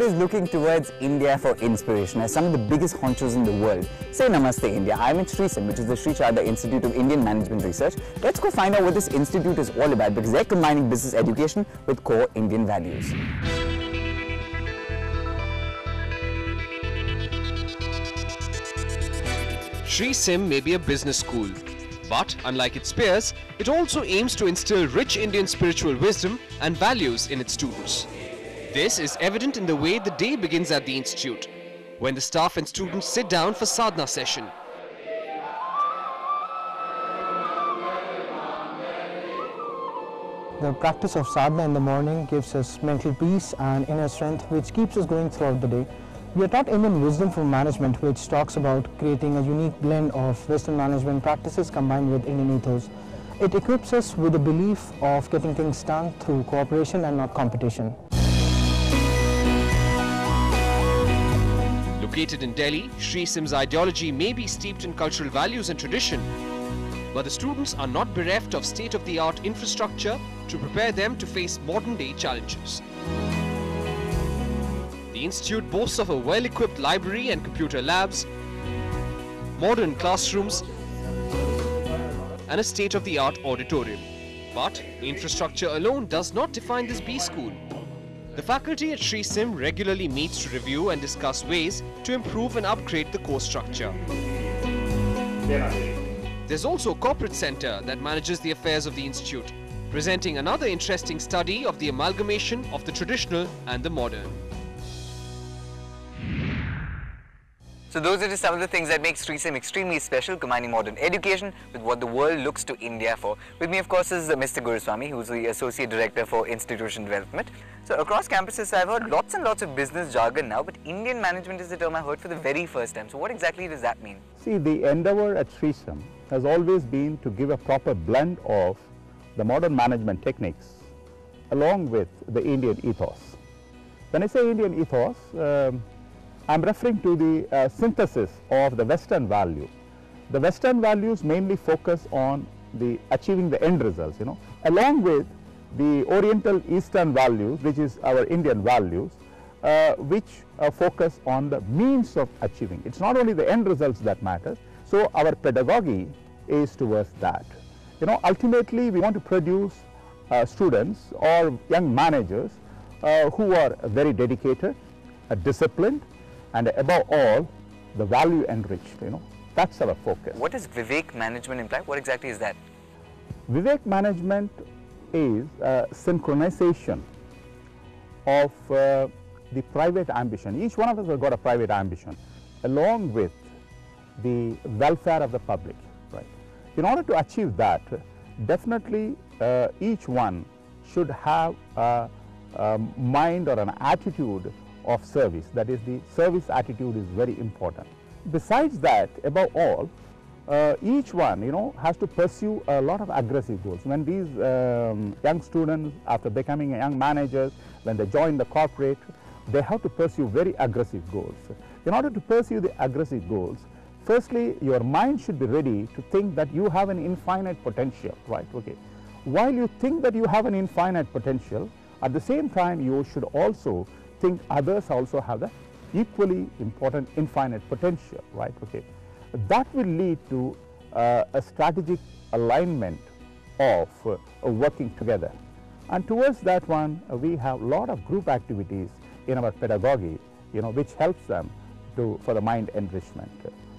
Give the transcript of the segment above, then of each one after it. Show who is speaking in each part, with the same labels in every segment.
Speaker 1: world is looking towards India for inspiration as some of the biggest honchos in the world. Say Namaste India. I'm at SIIM, which is the Sri Chadha Institute of Indian Management Research. Let's go find out what this institute is all about because they're combining business education with core Indian values.
Speaker 2: SIIM may be a business school, but unlike its peers, it also aims to instill rich Indian spiritual wisdom and values in its students. This is evident in the way the day begins at the institute, when the staff and students sit down for sadhana session.
Speaker 3: The practice of sadhana in the morning gives us mental peace and inner strength, which keeps us going throughout the day. We are taught Indian wisdom for management, which talks about creating a unique blend of Western management practices combined with Indian ethos. It equips us with the belief of getting things done through cooperation and not competition.
Speaker 2: Located in Delhi, SIIM's ideology may be steeped in cultural values and tradition, but the students are not bereft of state-of-the-art infrastructure to prepare them to face modern-day challenges. The institute boasts of a well-equipped library and computer labs, modern classrooms, and a state-of-the-art auditorium. But infrastructure alone does not define this B school. The faculty at SIIM regularly meets to review and discuss ways to improve and upgrade the course structure. There's also a corporate center that manages the affairs of the institute, presenting another interesting study of the amalgamation of the traditional and the modern.
Speaker 1: So those are just some of the things that make SIIM extremely special, combining modern education with what the world looks to India for. With me, of course, is Mr. Guruswamy, who's the Associate Director for Institution Development. So across campuses, I've heard lots and lots of business jargon now, but Indian management is the term I heard for the very first time. So what exactly does that mean?
Speaker 4: See, the endeavor at SIIM has always been to give a proper blend of the modern management techniques along with the Indian ethos. When I say Indian ethos, I'm referring to the synthesis of the Western value. The Western values mainly focus on the achieving the end results, along with the Oriental Eastern values, which is our Indian values, which focus on the means of achieving. It's not only the end results that matter. So our pedagogy is towards that. Ultimately, we want to produce students or young managers who are very dedicated, disciplined, and above all, the value enriched. That's our focus.
Speaker 1: What does Vivek management imply? What exactly is that?
Speaker 4: Vivek management is synchronization of the private ambition. Each one of us has got a private ambition, along with the welfare of the public. Right? In order to achieve that, definitely each one should have a mind or an attitude of service. That is, the service attitude is very important. Besides that, above all, each one has to pursue a lot of aggressive goals. When these young students, after becoming young managers, when they join the corporate, they have to pursue very aggressive goals. In order to pursue the aggressive goals, firstly, your mind should be ready to think that you have an infinite potential, right? Okay. While you think that you have an infinite potential, at the same time, you should also think others also have the equally important infinite potential, right? Okay. That will lead to a strategic alignment of working together. And towards that one, we have a lot of group activities in our pedagogy, which helps them for the mind enrichment.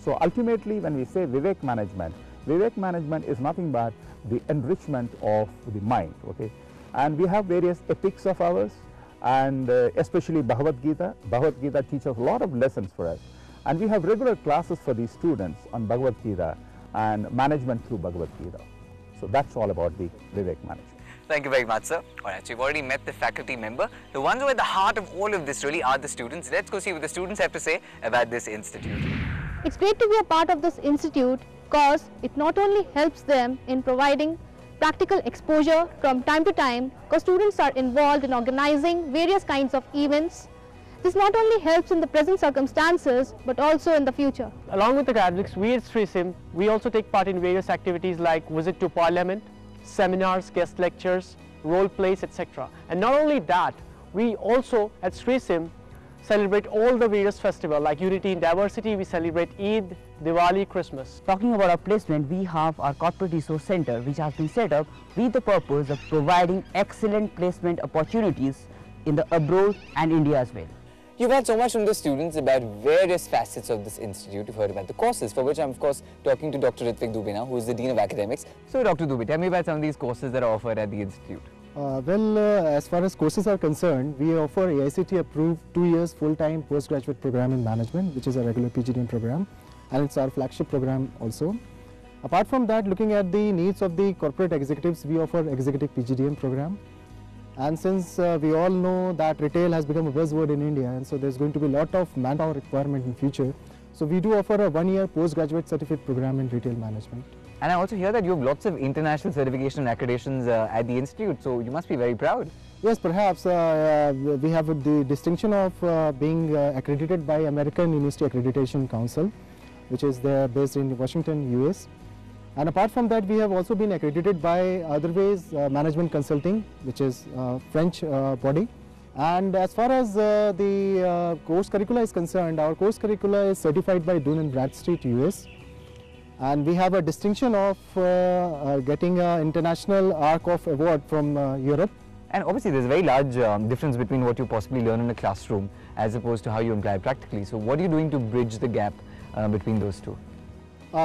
Speaker 4: So ultimately, when we say Vivek management is nothing but the enrichment of the mind, okay? And we have various epics of ours, and especially Bhagavad Gita. Bhagavad Gita teaches a lot of lessons for us. And we have regular classes for these students on Bhagavad Gita and management through Bhagavad Gita. So that's all about the Vivek management.
Speaker 1: Thank you very much, sir. Alright, so you've already met the faculty member. The ones who are at the heart of all of this really are the students. Let's go see what the students have to say about this institute.
Speaker 5: It's great to be a part of this institute because it not only helps them in providing practical exposure from time to time, because students are involved in organizing various kinds of events. This not only helps in the present circumstances, but also in the future.
Speaker 6: Along with the academics, we at SIIM, we also take part in various activities like visit to Parliament, seminars, guest lectures, role plays, etc. And not only that, we also at SIIM celebrate all the various festivals like Unity in Diversity. We celebrate Eid, Diwali, Christmas.
Speaker 7: Talking about our placement, we have our Corporate Resource Center, which has been set up with the purpose of providing excellent placement opportunities in the abroad and India as well.
Speaker 1: You've heard so much from the students about various facets of this institute. You've heard about the courses, for which I'm of course talking to Dr. Ritvik Dubey now, who is the Dean of Academics. So Dr. Dubey, tell me about some of these courses that are offered at the institute.
Speaker 3: As far as courses are concerned, we offer AICTE approved 2 years full-time postgraduate program in management, which is a regular PGDM program, and it's our flagship program also. Apart from that, looking at the needs of the corporate executives, we offer executive PGDM program. And since we all know that retail has become a buzzword in India, and so there's going to be a lot of manpower requirement in future, so we do offer a 1-year postgraduate certificate program in retail management.
Speaker 1: And I also hear that you have lots of international certification and accreditations at the institute, so you must be very proud.
Speaker 3: Yes, perhaps we have the distinction of being accredited by American University Accreditation Council, which is based in Washington, US. And apart from that, we have also been accredited by Otherways Management Consulting, which is a French body. And as far as the course curricula is concerned, our course curricula is certified by Dun & Bradstreet, US. And we have a distinction of getting an International Arc of Award from Europe.
Speaker 1: And obviously there's a very large difference between what you possibly learn in a classroom as opposed to how you apply practically. So what are you doing to bridge the gap between those two?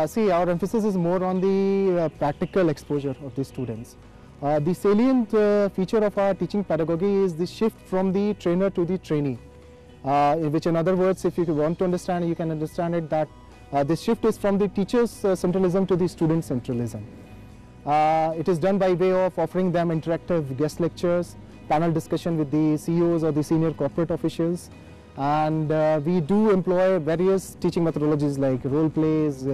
Speaker 3: See, our emphasis is more on the practical exposure of the students. The salient feature of our teaching pedagogy is the shift from the trainer to the trainee, which in other words, if you want to understand, you can understand it that this shift is from the teacher's centralism to the student centralism. It is done by way of offering them interactive guest lectures, panel discussion with the CEOs or the senior corporate officials. And we do employ various teaching methodologies like role plays,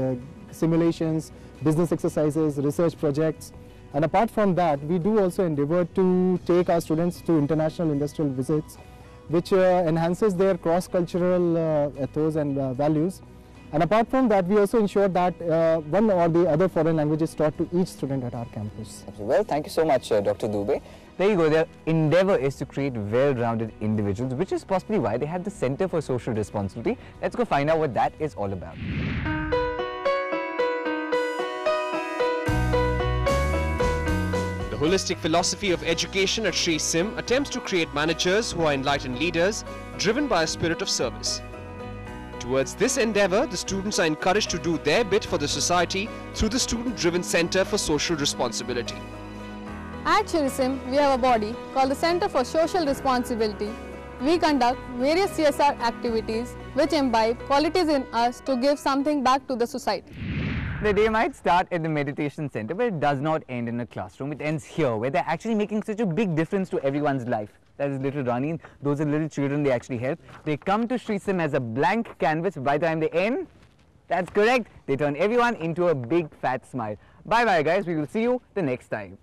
Speaker 3: simulations, business exercises, research projects. And apart from that, we do also endeavor to take our students to international industrial visits, which enhances their cross-cultural ethos and values. And apart from that, we also ensure that one or the other foreign language is taught to each student at our campus.
Speaker 1: Well, thank you so much, Dr. Dubey. There you go. Their endeavor is to create well-rounded individuals, which is possibly why they have the Center for Social Responsibility. Let's go find out what that is all about.
Speaker 2: The holistic philosophy of education at SIIM attempts to create managers who are enlightened leaders, driven by a spirit of service. Towards this endeavor, the students are encouraged to do their bit for the society through the student-driven Center for Social Responsibility.
Speaker 8: At SIIM, we have a body called the Center for Social Responsibility. We conduct various CSR activities which imbibe qualities in us to give something back to the society.
Speaker 1: The day might start at the meditation center, but it does not end in a classroom. It ends here, where they're actually making such a big difference to everyone's life. That is little Rani. Those are little children they actually help. They come to SIIM as a blank canvas. By the time they end, that's correct, they turn everyone into a big fat smile. Bye-bye guys, we will see you the next time.